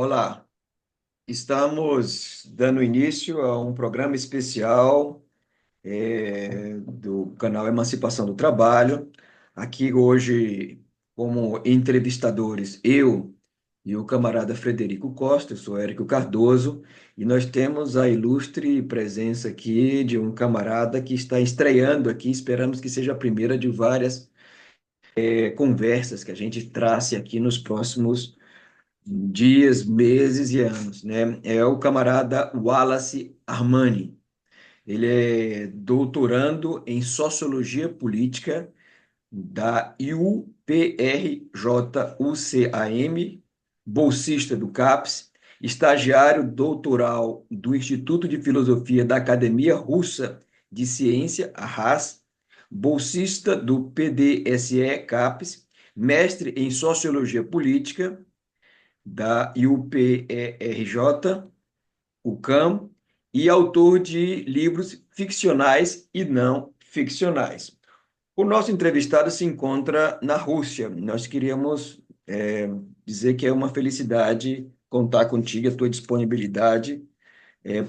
Olá, estamos dando início a um programa especial do canal Emancipação do Trabalho. Aqui hoje, como entrevistadores, eu e o camarada Frederico Costa, eu sou Érico Cardoso, e nós temos a ilustre presença aqui de um camarada que está estreando aqui, esperamos que seja a primeira de várias conversas que a gente trace aqui nos próximos dias, meses e anos, né? É o camarada Wallace Armani. Ele é doutorando em Sociologia Política da UPRJ-UCAM, bolsista do CAPES, estagiário doutoral do Instituto de Filosofia da Academia Russa de Ciência, a RAS, bolsista do PDSE-CAPES, mestre em Sociologia Política da UPERJ, UCAM, e autor de livros ficcionais e não ficcionais. O nosso entrevistado se encontra na Rússia. Nós queríamos dizer que é uma felicidade contar contigo, a tua disponibilidade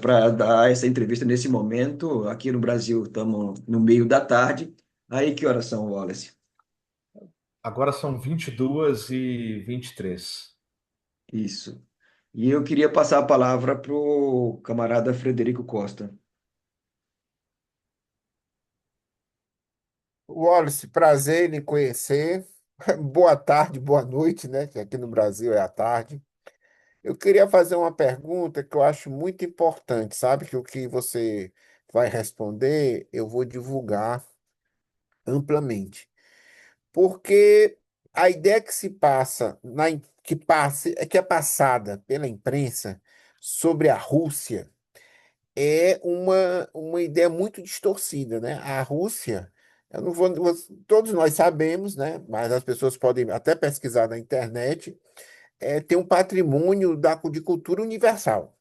para dar essa entrevista nesse momento. Aqui no Brasil estamos no meio da tarde. Aí que horas são, Wallace? Agora são 22h23. Isso. E eu queria passar a palavra para o camarada Frederico Costa. Wallace, prazer em lhe conhecer. Boa tarde, boa noite, né? Que aqui no Brasil é a tarde. Eu queria fazer uma pergunta que eu acho muito importante, sabe? Que o que você vai responder, eu vou divulgar amplamente. Porque a ideia que se passa, que passe, é que é passada pela imprensa sobre a Rússia é uma ideia muito distorcida, né? A Rússia, eu não vou, todos nós sabemos, né? Mas as pessoas podem até pesquisar na internet, tem um patrimônio de cultura universal.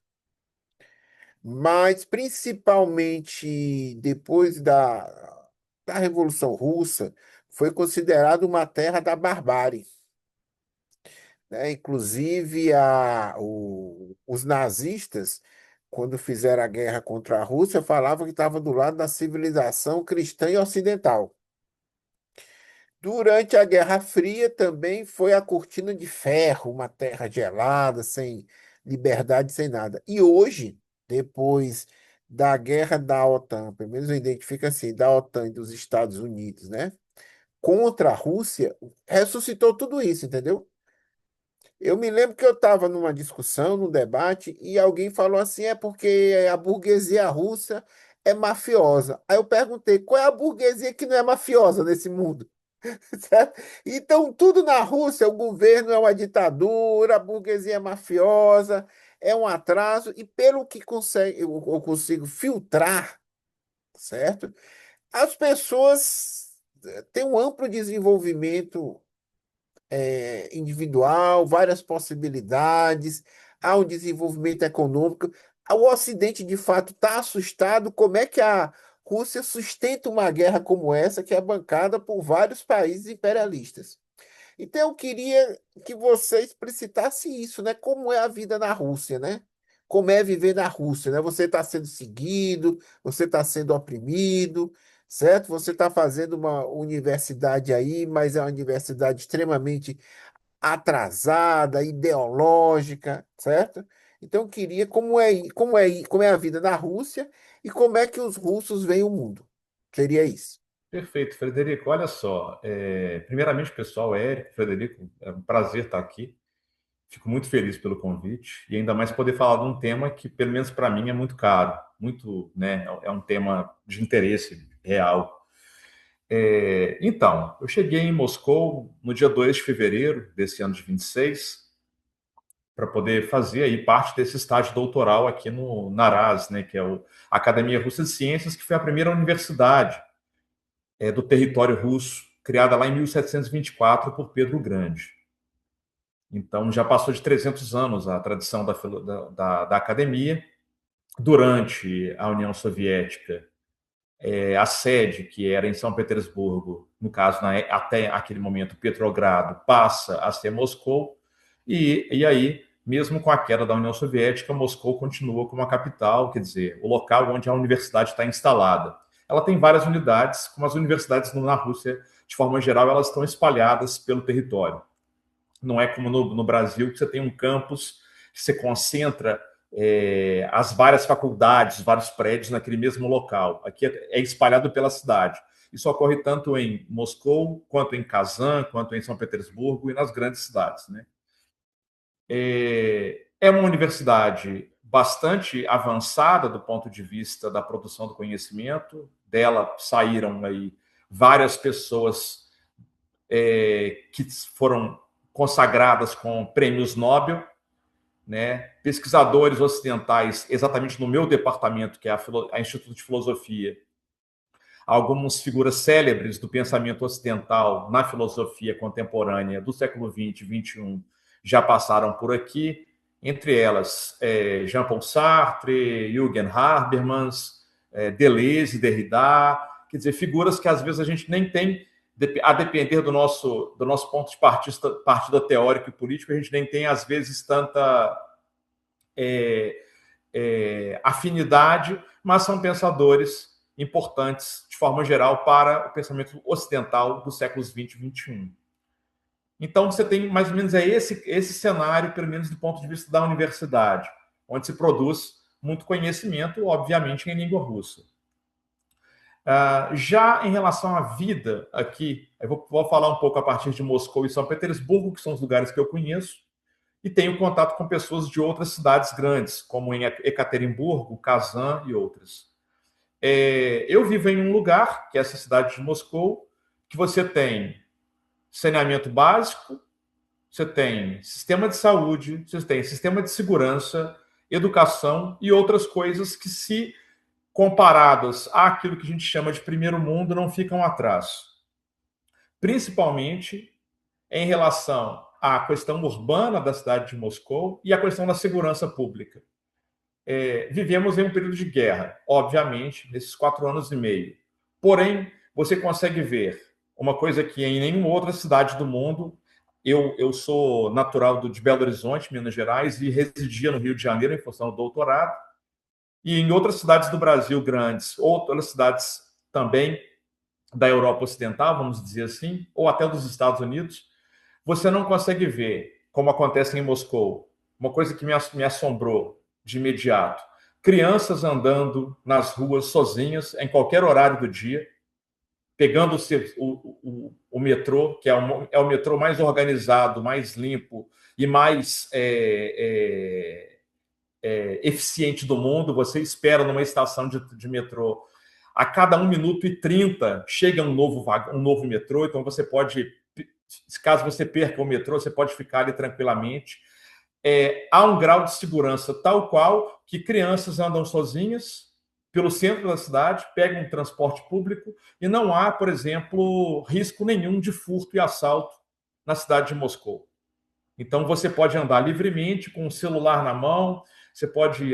Mas principalmente depois da Revolução Russa, foi considerado uma terra da barbárie, né? Inclusive, os nazistas, quando fizeram a guerra contra a Rússia, falavam que estava do lado da civilização cristã e ocidental. Durante a Guerra Fria também foi a cortina de ferro, uma terra gelada, sem liberdade, sem nada. E hoje, depois da guerra da OTAN, pelo menos eu identifico assim, da OTAN e dos Estados Unidos, né? Contra a Rússia, ressuscitou tudo isso, entendeu? Eu me lembro que eu estava numa discussão, num debate, e alguém falou assim: é porque a burguesia russa é mafiosa. Aí eu perguntei: qual é a burguesia que não é mafiosa nesse mundo? Certo? Então, tudo na Rússia, o governo é uma ditadura, a burguesia é mafiosa, é um atraso, e pelo que eu consigo filtrar, certo? As pessoas têm um amplo desenvolvimento individual, várias possibilidades, há um desenvolvimento econômico. O Ocidente, de fato, está assustado. Como é que a Rússia sustenta uma guerra como essa, que é bancada por vários países imperialistas? Então, eu queria que você explicitasse isso, né? Como é a vida na Rússia, né? Como é viver na Rússia, né? Você está sendo seguido, você está sendo oprimido, certo? Você está fazendo uma universidade aí, mas é uma universidade extremamente atrasada, ideológica, certo? Então, eu queria como é a vida na Rússia e como é que os russos veem o mundo. Seria isso. Perfeito, Frederico. Olha só, primeiramente, pessoal, Érico, Frederico, é um prazer estar aqui. Fico muito feliz pelo convite e ainda mais poder falar de um tema que, pelo menos para mim, é muito caro, muito, né? É um tema de interesse real. Então, eu cheguei em Moscou no dia 2 de fevereiro desse ano de 26 para poder fazer aí parte desse estágio doutoral aqui no NARAS, né, que é a Academia Russa de Ciências, que foi a primeira universidade do território russo, criada lá em 1724 por Pedro o Grande. Então, já passou de 300 anos a tradição da academia. Durante a União Soviética, a sede, que era em São Petersburgo, no caso, até aquele momento, Petrogrado, passa a ser Moscou, e aí mesmo com a queda da União Soviética, Moscou continua como a capital, quer dizer, o local onde a universidade está instalada. Ela tem várias unidades, como as universidades na Rússia, de forma geral, elas estão espalhadas pelo território. Não é como no Brasil, que você tem um campus que você concentra as várias faculdades, vários prédios naquele mesmo local. Aqui é espalhado pela cidade. Isso ocorre tanto em Moscou, quanto em Kazan, quanto em São Petersburgo e nas grandes cidades, né? É uma universidade bastante avançada do ponto de vista da produção do conhecimento. Dela saíram aí várias pessoas que foram consagradas com prêmios Nobel, né? Pesquisadores ocidentais, exatamente no meu departamento, que é a Instituto de Filosofia, algumas figuras célebres do pensamento ocidental na filosofia contemporânea do século XX e XXI já passaram por aqui, entre elas Jean-Paul Sartre, Jürgen Habermas, Deleuze, Derrida, quer dizer, figuras que às vezes a gente nem tem, a depender do nosso ponto de partida teórico e político, a gente nem tem, às vezes, tanta afinidade, mas são pensadores importantes, de forma geral, para o pensamento ocidental dos séculos XX e XXI. Então, você tem mais ou menos esse cenário, pelo menos do ponto de vista da universidade, onde se produz muito conhecimento, obviamente, em língua russa. Já em relação à vida aqui, eu vou falar um pouco a partir de Moscou e São Petersburgo, que são os lugares que eu conheço, e tenho contato com pessoas de outras cidades grandes, como em Ekaterimburgo, Kazan e outras. Eu vivo em um lugar, que é essa cidade de Moscou, que você tem saneamento básico, você tem sistema de saúde, você tem sistema de segurança, educação e outras coisas que, se comparadas àquilo que a gente chama de primeiro mundo, não ficam atrás. Principalmente em relação à questão urbana da cidade de Moscou e à questão da segurança pública. Vivemos em um período de guerra, obviamente, nesses 4 anos e meio. Porém, você consegue ver uma coisa que em nenhuma outra cidade do mundo. Eu sou natural de Belo Horizonte, Minas Gerais, e residia no Rio de Janeiro em função do doutorado. E em outras cidades do Brasil grandes, outras cidades também da Europa Ocidental, vamos dizer assim, ou até dos Estados Unidos, você não consegue ver, como acontece em Moscou, uma coisa que me assombrou de imediato: crianças andando nas ruas sozinhas, em qualquer horário do dia, pegando o metrô, que é o metrô mais organizado, mais limpo e mais eficiente do mundo. Você espera numa estação de metrô, a cada 1 minuto e 30 chega um novo metrô, então você pode, caso você perca o metrô, você pode ficar ali tranquilamente. Há um grau de segurança tal qual que crianças andam sozinhas pelo centro da cidade, pegam um transporte público e não há, por exemplo, risco nenhum de furto e assalto na cidade de Moscou. Então, você pode andar livremente com o celular na mão, você pode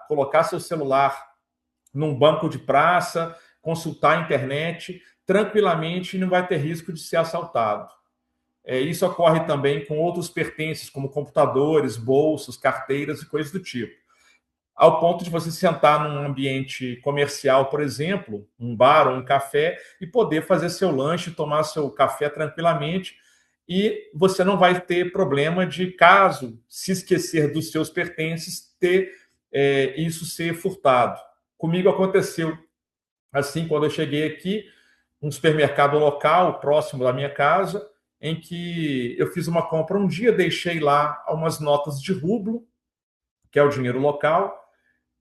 colocar seu celular num banco de praça, consultar a internet tranquilamente e não vai ter risco de ser assaltado. Isso ocorre também com outros pertences, como computadores, bolsas, carteiras e coisas do tipo. Ao ponto de você sentar num ambiente comercial, por exemplo, um bar ou um café, e poder fazer seu lanche, tomar seu café tranquilamente, e você não vai ter problema de, caso se esquecer dos seus pertences, isso ser furtado. Comigo aconteceu assim, quando eu cheguei aqui, um supermercado local próximo da minha casa, em que eu fiz uma compra um dia, deixei lá umas notas de rublo, que é o dinheiro local,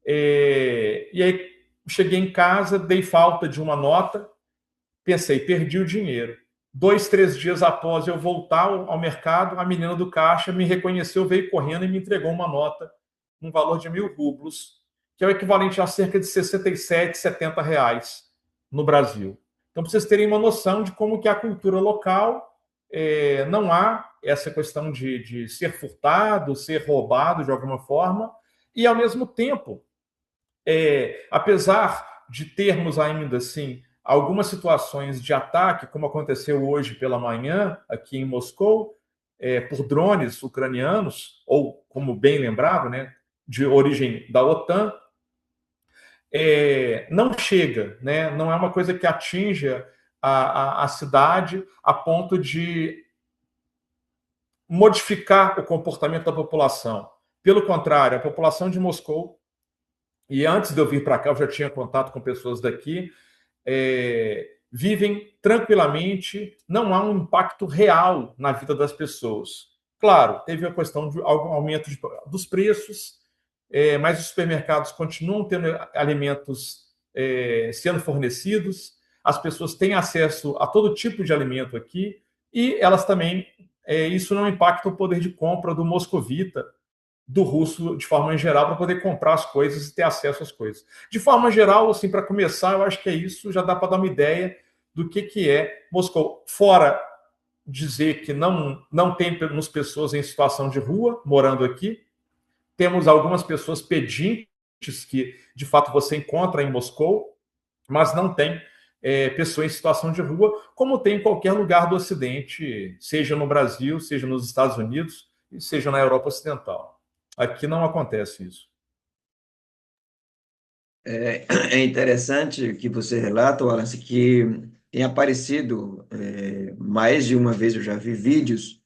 e aí cheguei em casa, dei falta de uma nota, pensei, perdi o dinheiro. 2, 3 dias após eu voltar ao mercado, a menina do caixa me reconheceu, veio correndo e me entregou uma nota no valor de 1.000 rublos, que é o equivalente a cerca de 67, 70 reais no Brasil. Então, para vocês terem uma noção de como que é a cultura local, não há essa questão de ser furtado, ser roubado de alguma forma, e, ao mesmo tempo, apesar de termos ainda assim algumas situações de ataque, como aconteceu hoje pela manhã aqui em Moscou, por drones ucranianos, ou, como bem lembrado, né, de origem da OTAN, não chega, né, não é uma coisa que atinja a cidade a ponto de modificar o comportamento da população. Pelo contrário, a população de Moscou, e antes de eu vir para cá, eu já tinha contato com pessoas daqui, vivem tranquilamente, não há um impacto real na vida das pessoas. Claro, teve a questão do aumento dos preços, mas os supermercados continuam tendo alimentos sendo fornecidos, as pessoas têm acesso a todo tipo de alimento aqui, e elas também, isso não impacta o poder de compra do moscovita, do russo, de forma geral, para poder comprar as coisas e ter acesso às coisas. De forma geral, assim, para começar, eu acho que é isso, já dá para dar uma ideia do que é Moscou. Fora dizer que não tem pessoas em situação de rua morando aqui, temos algumas pessoas pedintes que, de fato, você encontra em Moscou, mas não tem pessoas em situação de rua, como tem em qualquer lugar do Ocidente, seja no Brasil, seja nos Estados Unidos, seja na Europa Ocidental. Aqui não acontece isso. É interessante que você relata, Wallace, que tem aparecido mais de uma vez, eu já vi vídeos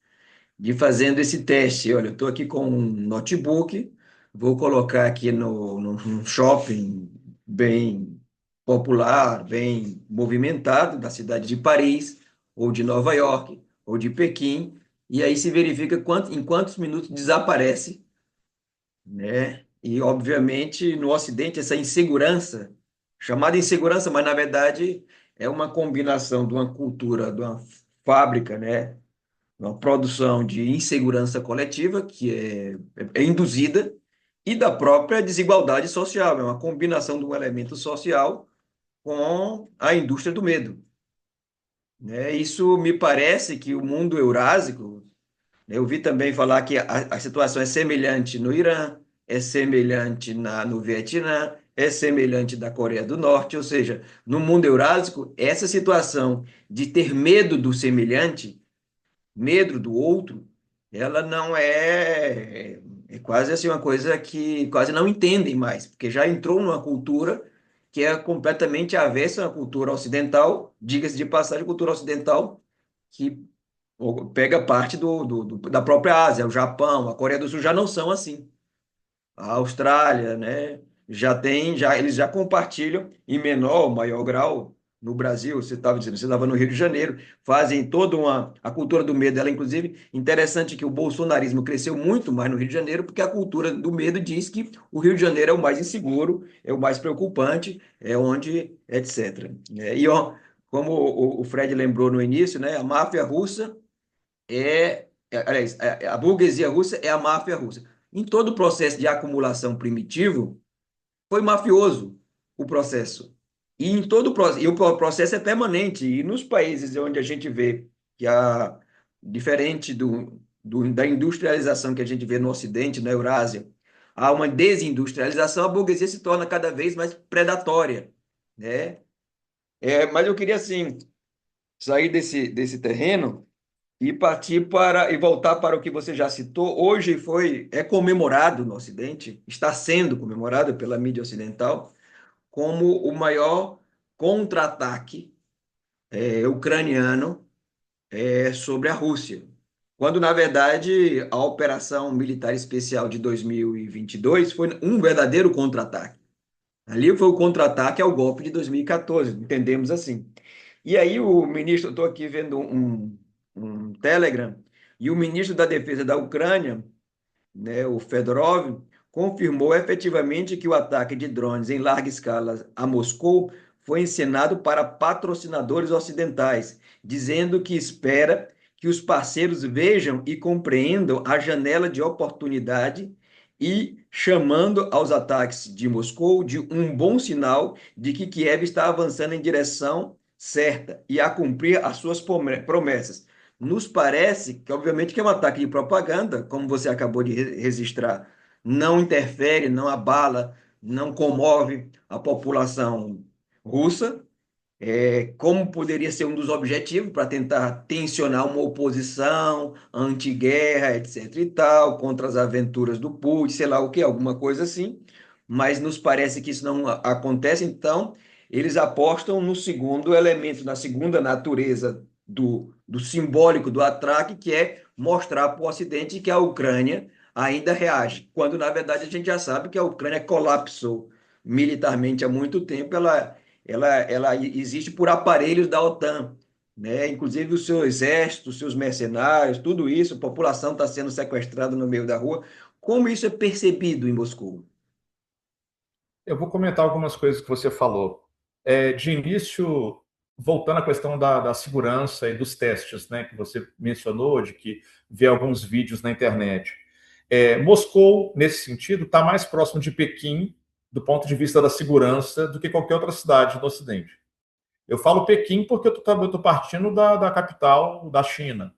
de fazendo esse teste. Olha, eu estou aqui com um notebook, vou colocar aqui num shopping bem popular, bem movimentado, da cidade de Paris, ou de Nova York, ou de Pequim, e aí se verifica em quantos minutos desaparece, né? E, obviamente, no Ocidente, essa insegurança, chamada insegurança, mas na verdade é uma combinação de uma cultura, de uma fábrica, né? Uma produção de insegurança coletiva, que é induzida, e da própria desigualdade social, é uma combinação de um elemento social com a indústria do medo, né? Isso me parece que o mundo eurásico, eu vi também falar que a situação é semelhante no Irã, é semelhante no Vietnã, é semelhante da Coreia do Norte, ou seja, no mundo eurásico, essa situação de ter medo do semelhante, medo do outro, ela não é quase assim uma coisa que quase não entendem mais, porque já entrou numa cultura que é completamente avessa à cultura ocidental, diga-se de passagem, cultura ocidental que pega parte da própria Ásia, o Japão, a Coreia do Sul já não são assim. A Austrália, né, eles já compartilham em menor ou maior grau. No Brasil, você estava dizendo, você estava no Rio de Janeiro, fazem toda a cultura do medo, ela inclusive, interessante que o bolsonarismo cresceu muito mais no Rio de Janeiro, porque a cultura do medo diz que o Rio de Janeiro é o mais inseguro, é o mais preocupante, é onde, etc. E ó, como o Fred lembrou no início, né, a máfia russa aliás, a burguesia russa é a máfia russa. Em todo o processo de acumulação primitivo, foi mafioso o processo. E em todo o processo é permanente. E nos países onde a gente vê que diferente da industrialização que a gente vê no Ocidente, na Eurásia, há uma desindustrialização, a burguesia se torna cada vez mais predatória, né? Mas eu queria, assim, sair desse terreno e voltar para o que você já citou. Hoje é comemorado no Ocidente, está sendo comemorado pela mídia ocidental como o maior contra-ataque ucraniano sobre a Rússia, quando na verdade a operação militar especial de 2022 foi um verdadeiro contra-ataque. Ali foi o contra-ataque ao golpe de 2014, entendemos assim. E aí o ministro, estou aqui vendo um Telegram, e o ministro da Defesa da Ucrânia, né, o Fedorov, confirmou efetivamente que o ataque de drones em larga escala a Moscou foi encenado para patrocinadores ocidentais, dizendo que espera que os parceiros vejam e compreendam a janela de oportunidade e chamando aos ataques de Moscou de um bom sinal de que Kiev está avançando em direção certa e a cumprir as suas promessas. Nos parece que, obviamente, que é um ataque de propaganda, como você acabou de registrar, não interfere, não abala, não comove a população russa, como poderia ser um dos objetivos para tentar tensionar uma oposição anti-guerra, etc. e tal, contra as aventuras do Putin, sei lá o que, alguma coisa assim, mas nos parece que isso não acontece, então eles apostam no segundo elemento, na segunda natureza do simbólico do ataque, que é mostrar para o Ocidente que a Ucrânia ainda reage, quando na verdade a gente já sabe que a Ucrânia colapsou militarmente há muito tempo, ela existe por aparelhos da OTAN, né? Inclusive o seu exército, os seus mercenários, tudo isso, a população está sendo sequestrada no meio da rua. Como isso é percebido em Moscou? Eu vou comentar algumas coisas que você falou. De início, voltando à questão da segurança e dos testes, né, que você mencionou, de que vê alguns vídeos na internet. Moscou, nesse sentido, está mais próximo de Pequim, do ponto de vista da segurança, do que qualquer outra cidade do Ocidente. Eu falo Pequim porque eu estou partindo da capital da China.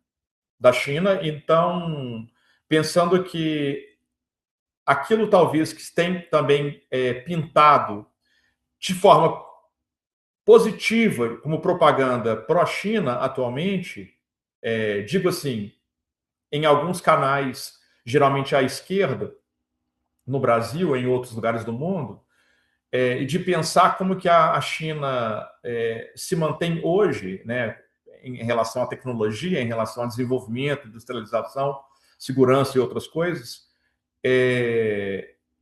Da China, então, pensando que aquilo talvez que tem também pintado de forma positiva como propaganda pró-China atualmente, digo assim, em alguns canais, geralmente à esquerda, no Brasil, em outros lugares do mundo, e de pensar como que a China se mantém hoje, né, em relação à tecnologia, em relação ao desenvolvimento, industrialização, segurança e outras coisas.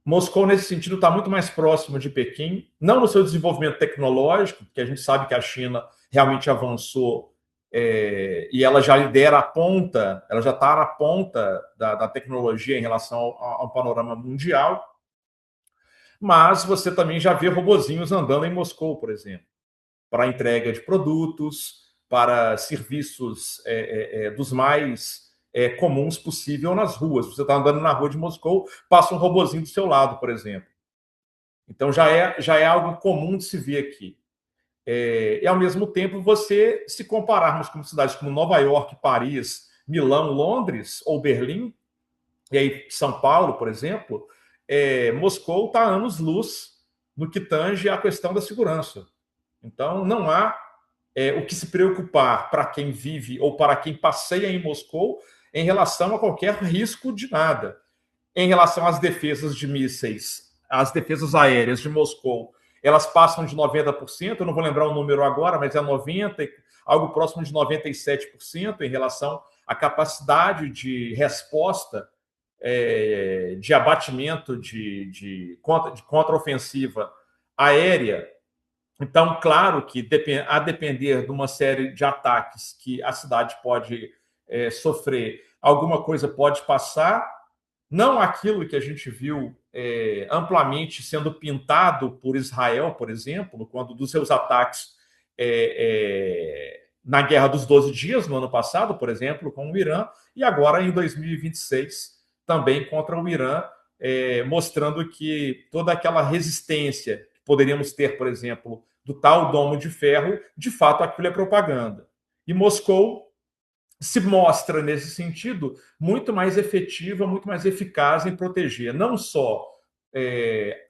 Moscou, nesse sentido, está muito mais próximo de Pequim, não no seu desenvolvimento tecnológico, porque a gente sabe que a China realmente avançou e ela já lidera a ponta, ela já está na ponta da tecnologia em relação ao panorama mundial, mas você também já vê robozinhos andando em Moscou, por exemplo, para entrega de produtos, para serviços dos mais comuns possível nas ruas. Você está andando na rua de Moscou, passa um robozinho do seu lado, por exemplo. Então já é algo comum de se ver aqui. E ao mesmo tempo, você, se compararmos com cidades como Nova York, Paris, Milão, Londres ou Berlim, e aí São Paulo, por exemplo, Moscou está anos-luz no que tange à questão da segurança. Então, não há o que se preocupar para quem vive ou para quem passeia em Moscou em relação a qualquer risco de nada. Em relação às defesas de mísseis, as defesas aéreas de Moscou, elas passam de 90%, eu não vou lembrar o número agora, mas é 90%, algo próximo de 97% em relação à capacidade de resposta, de abatimento de contra-ofensiva aérea. Então, claro que a depender de uma série de ataques que a cidade pode sofrer, alguma coisa pode passar, não aquilo que a gente viu amplamente sendo pintado por Israel, por exemplo, quando dos seus ataques na Guerra dos 12 Dias, no ano passado, por exemplo, com o Irã, e agora em 2026, também contra o Irã, mostrando que toda aquela resistência que poderíamos ter, por exemplo, do tal domo de ferro, de fato aquilo é propaganda. E Moscou se mostra, nesse sentido, muito mais efetiva, muito mais eficaz em proteger não só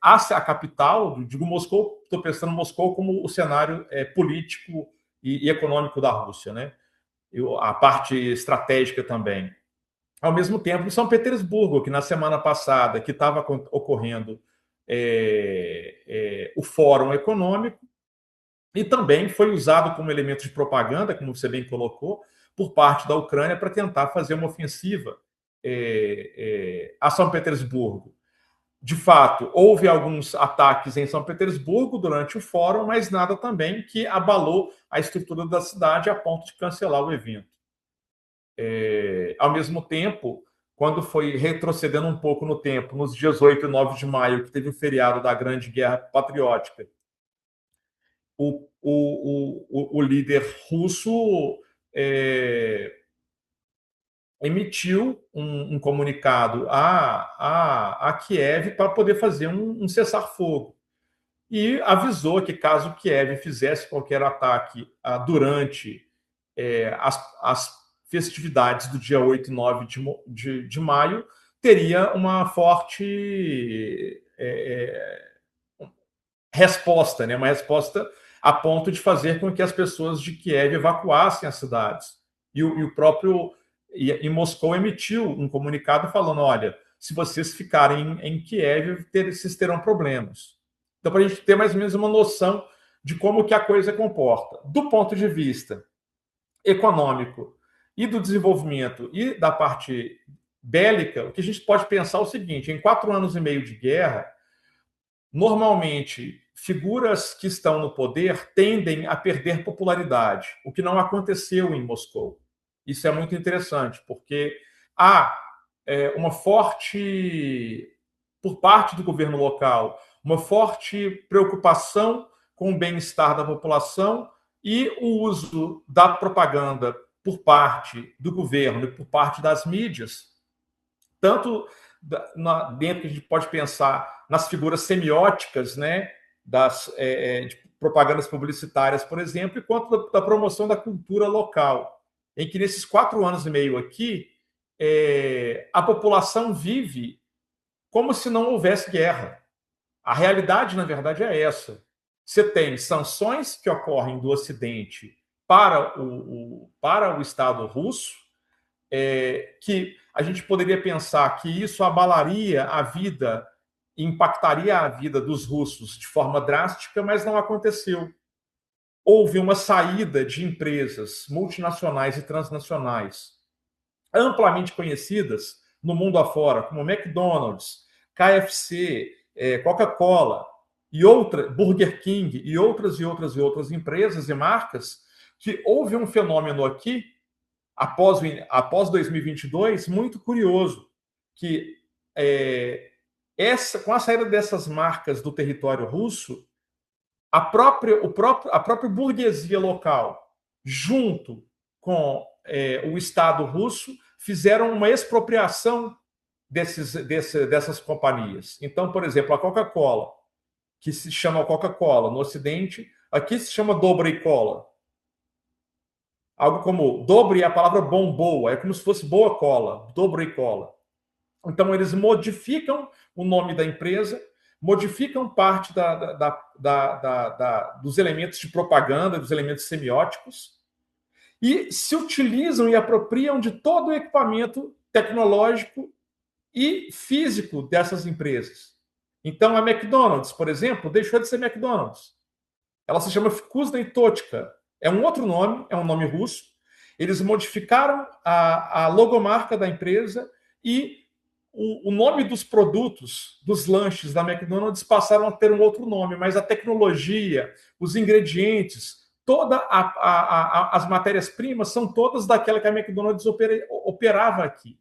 a capital, digo Moscou, estou pensando em Moscou como o cenário político e econômico da Rússia, né? A parte estratégica também. Ao mesmo tempo, São Petersburgo, que na semana passada que estava ocorrendo o Fórum Econômico, e também foi usado como elemento de propaganda, como você bem colocou, por parte da Ucrânia para tentar fazer uma ofensiva a São Petersburgo. De fato, houve alguns ataques em São Petersburgo durante o fórum, mas nada também que abalou a estrutura da cidade a ponto de cancelar o evento. Ao mesmo tempo, quando foi retrocedendo um pouco no tempo, nos dias 8 e 9 de maio, que teve o feriado da Grande Guerra Patriótica, o líder russo emitiu um comunicado a Kiev para poder fazer um cessar-fogo. E avisou que, caso Kiev fizesse qualquer ataque durante as festividades do dia 8 e 9 de maio, teria uma forte resposta, né? Uma resposta a ponto de fazer com que as pessoas de Kiev evacuassem as cidades. E o próprio e Moscou emitiu um comunicado falando: olha, se vocês ficarem em Kiev, vocês terão problemas. Então, para a gente ter mais ou menos uma noção de como que a coisa comporta. Do ponto de vista econômico e do desenvolvimento e da parte bélica, o que a gente pode pensar é o seguinte: em 4 anos e meio de guerra, normalmente figuras que estão no poder tendem a perder popularidade, o que não aconteceu em Moscou. Isso é muito interessante, porque há uma forte, por parte do governo local, uma forte preocupação com o bem-estar da população e o uso da propaganda por parte do governo e por parte das mídias, tanto dentro que a gente pode pensar nas figuras semióticas, né, de propagandas publicitárias, por exemplo, quanto da promoção da cultura local, em que nesses 4 anos e meio aqui, a população vive como se não houvesse guerra. A realidade, na verdade, é essa. Você tem sanções que ocorrem do Ocidente para o Estado russo, que a gente poderia pensar que isso abalaria a vida, impactaria a vida dos russos de forma drástica, mas não aconteceu. Houve uma saída de empresas multinacionais e transnacionais amplamente conhecidas no mundo afora, como McDonald's, KFC, Coca-Cola e Burger King e outras empresas e marcas, que houve um fenômeno aqui após 2022 muito curioso, que com a saída dessas marcas do território russo, a própria burguesia local, junto com o Estado russo, fizeram uma expropriação dessas companhias. Então, por exemplo, a Coca-Cola, que se chama Coca-Cola no Ocidente, aqui se chama Dobry Cola. Algo como dobre é a palavra bom, boa, é como se fosse boa cola, Dobry Cola. Então, eles modificam o nome da empresa, modificam parte dos elementos de propaganda, dos elementos semióticos, e se utilizam e apropriam de todo o equipamento tecnológico e físico dessas empresas. Então, a McDonald's, por exemplo, deixou de ser McDonald's. Ela se chama Vkусная точка. É um outro nome, é um nome russo. Eles modificaram a logomarca da empresa e o nome dos produtos, dos lanches da McDonald's passaram a ter um outro nome, mas a tecnologia, os ingredientes, todas as matérias-primas são todas daquela que a McDonald's operava aqui.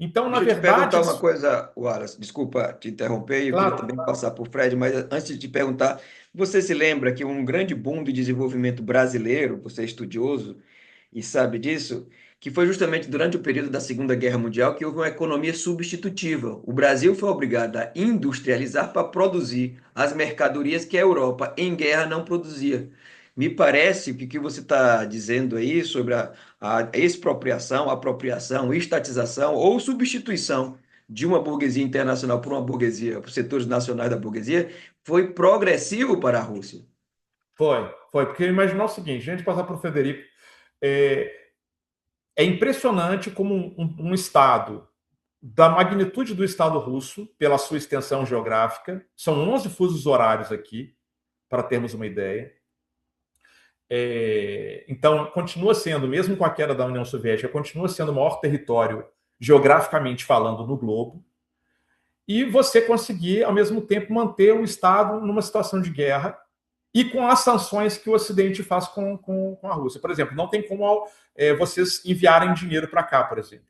Então, na Deixa eu te verdade... perguntar uma coisa, Wallace. Desculpa te interromper, eu queria Claro. também passar por Fred, mas antes de te perguntar, você se lembra que um grande boom de desenvolvimento brasileiro, você é estudioso e sabe disso, que foi justamente durante o período da Segunda Guerra Mundial que houve uma economia substitutiva. O Brasil foi obrigado a industrializar para produzir as mercadorias que a Europa em guerra não produzia. Me parece que o que você está dizendo aí sobre a expropriação, apropriação, estatização ou substituição de uma burguesia internacional por uma burguesia, por setores nacionais da burguesia, foi progressivo para a Rússia. Foi, porque imaginar o seguinte, antes de passar para o Federico, é impressionante como um Estado da magnitude do Estado russo, pela sua extensão geográfica, são 11 fusos horários aqui, para termos uma ideia. Então, continua sendo, mesmo com a queda da União Soviética, continua sendo o maior território, geograficamente falando, no globo. E você conseguir, ao mesmo tempo, manter o Estado numa situação de guerra e com as sanções que o Ocidente faz com a Rússia. Por exemplo, não tem como vocês enviarem dinheiro para cá, por exemplo.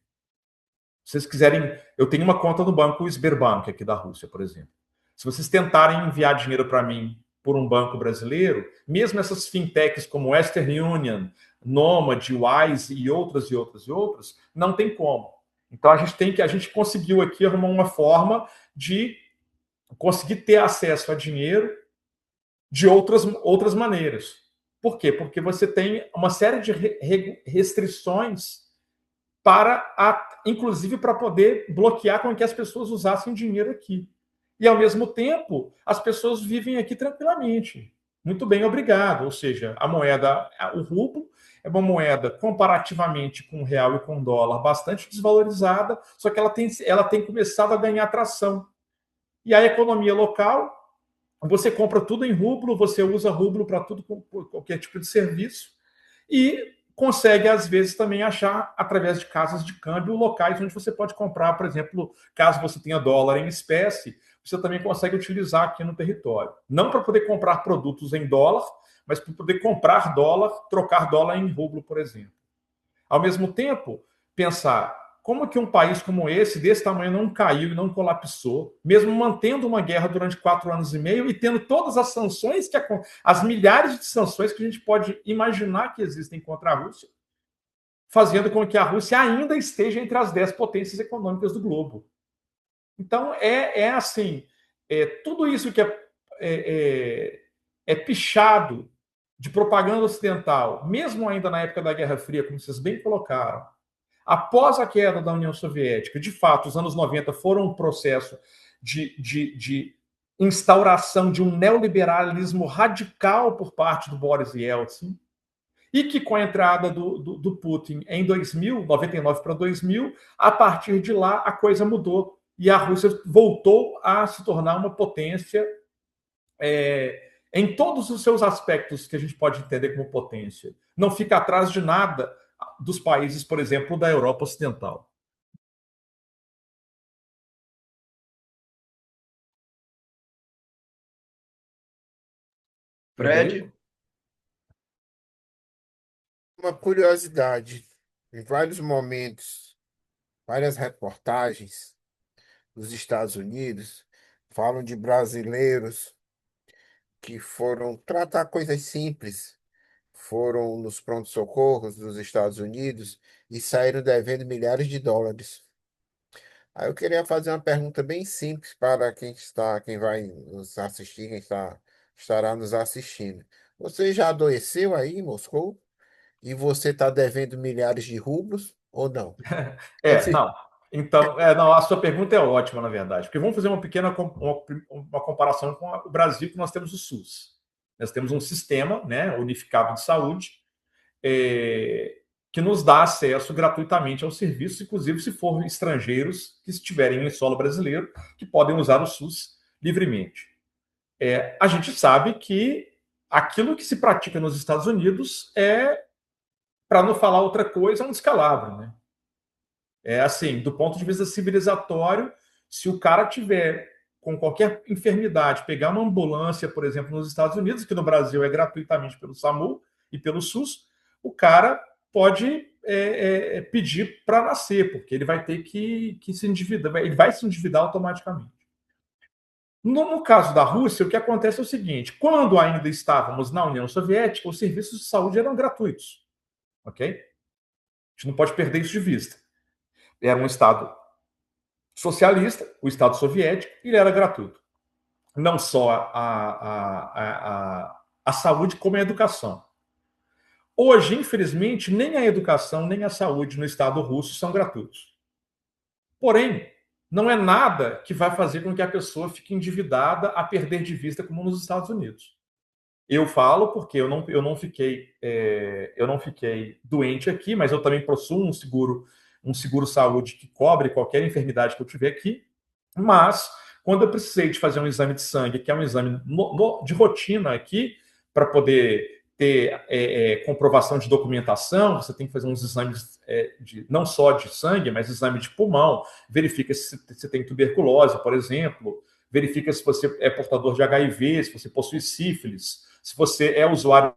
Se vocês quiserem... Eu tenho uma conta no banco Sberbank, aqui da Rússia, por exemplo. Se vocês tentarem enviar dinheiro para mim por um banco brasileiro, mesmo essas fintechs como Western Union, Nomad, Wise e outras, não tem como. Então, a gente conseguiu aqui arrumar uma forma de conseguir ter acesso a dinheiro de outras maneiras. Por quê? Porque você tem uma série de restrições inclusive para poder bloquear com que as pessoas usassem dinheiro aqui. E, ao mesmo tempo, as pessoas vivem aqui tranquilamente. Muito bem, obrigado. Ou seja, a moeda, o rublo, é uma moeda comparativamente com o real e com o dólar bastante desvalorizada, só que ela tem começado a ganhar tração. E a economia local, você compra tudo em rublo, você usa rublo para tudo, qualquer tipo de serviço, e consegue, às vezes, também achar, através de casas de câmbio, locais onde você pode comprar, por exemplo, caso você tenha dólar em espécie, você também consegue utilizar aqui no território. Não para poder comprar produtos em dólar, mas para poder comprar dólar, trocar dólar em rublo, por exemplo. Ao mesmo tempo, pensar como que um país como esse, desse tamanho, não caiu e não colapsou, mesmo mantendo uma guerra durante 4 anos e meio e tendo todas as sanções, as milhares de sanções que a gente pode imaginar que existem contra a Rússia, fazendo com que a Rússia ainda esteja entre as 10 potências econômicas do globo. Então, assim, tudo isso que é pichado de propaganda ocidental, mesmo ainda na época da Guerra Fria, como vocês bem colocaram, após a queda da União Soviética, de fato, os anos 90 foram um processo de instauração de um neoliberalismo radical por parte do Boris Yeltsin, e que com a entrada do Putin em 2000, 99 para 2000, a partir de lá a coisa mudou e a Rússia voltou a se tornar uma potência em todos os seus aspectos que a gente pode entender como potência. Não fica atrás de nada dos países, por exemplo, da Europa Ocidental. Fred, Uma curiosidade, em vários momentos, várias reportagens dos Estados Unidos falam de brasileiros que foram tratar coisas simples, foram nos pronto-socorros dos Estados Unidos e saíram devendo milhares de dólares. Aí eu queria fazer uma pergunta bem simples para quem vai nos assistir, estará nos assistindo. Você já adoeceu aí em Moscou? E você está devendo milhares de rublos ou não? Não. Então, não, a sua pergunta é ótima, na verdade, porque vamos fazer uma pequena uma comparação com o Brasil, que nós temos o SUS. Nós temos um sistema, né, unificado de saúde, que nos dá acesso gratuitamente aos serviços, inclusive se for estrangeiros que estiverem em solo brasileiro, que podem usar o SUS livremente. A gente sabe que aquilo que se pratica nos Estados Unidos para não falar outra coisa, um descalabro, né? Assim, do ponto de vista civilizatório, se o cara tiver com qualquer enfermidade, pegar uma ambulância, por exemplo, nos Estados Unidos, que no Brasil é gratuitamente pelo SAMU e pelo SUS, o cara pode pedir para nascer, porque ele vai ter que se endividar, ele vai se endividar automaticamente. No caso da Rússia, o que acontece é o seguinte: quando ainda estávamos na União Soviética, os serviços de saúde eram gratuitos. Ok? A gente não pode perder isso de vista. Era um Estado socialista, o Estado soviético, e ele era gratuito. Não só a saúde, como a educação. Hoje, infelizmente, nem a educação nem a saúde no Estado russo são gratuitos. Porém, não é nada que vai fazer com que a pessoa fique endividada a perder de vista como nos Estados Unidos. Eu falo porque eu não fiquei doente aqui, mas eu também possuo um seguro saúde que cobre qualquer enfermidade que eu tiver aqui. Mas quando eu precisei de fazer um exame de sangue, que é um exame de rotina aqui, para poder ter comprovação de documentação, você tem que fazer uns exames não só de sangue, mas exame de pulmão, verifica se você tem tuberculose, por exemplo, verifica se você é portador de HIV, se você possui sífilis, se você é usuário